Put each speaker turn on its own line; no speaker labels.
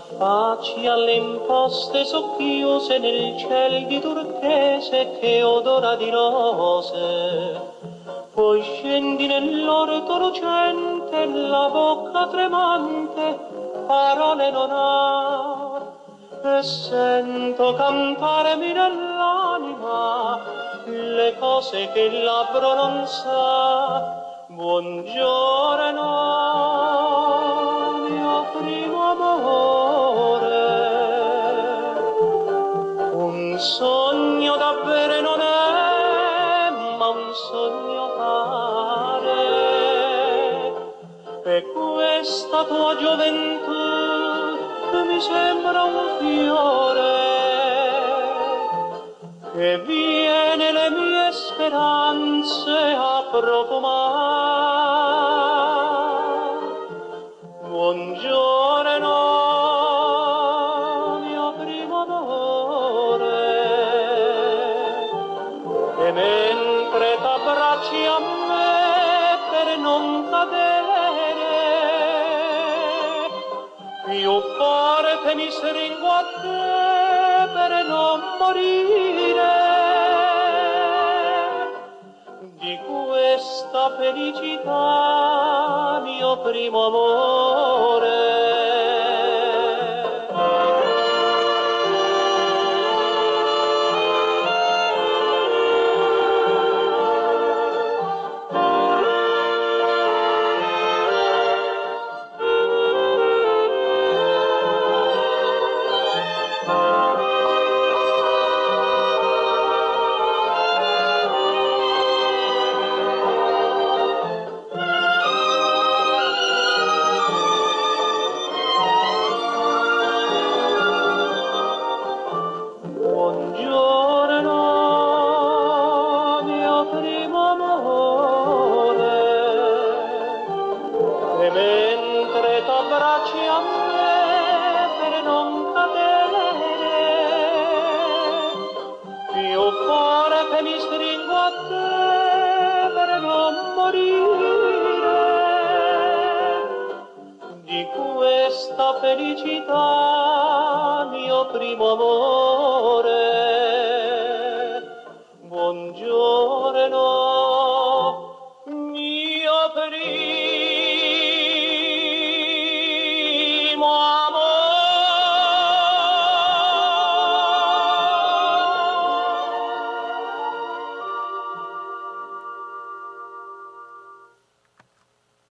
T'affacci alle imposte socchiuse nel ciel di turchese che odora di rose. Poi scendi nell'orto lucente, la bocca tremante, parole non ha. E sento cantarmi nell'anima le cose che il labbro non sa. Buongiorno, mio primo amore. Un sogno davvero non è, ma un sogno pare. E questa tua gioventù mi sembra un fiore che viene le mie speranze a profumare. Buongiorno, mio primo amore, e mentre t'abbracci a me per non cadere, più forte mi stringo a te per non morire di questa felicità, mio primo amore. Buongiorno, mio primo amore, e mentre t'abbracci a me per non cadere, più forte mi stringo a te per non morire di questa felicità, mio primo amore. Buongiorno, mio primo amore.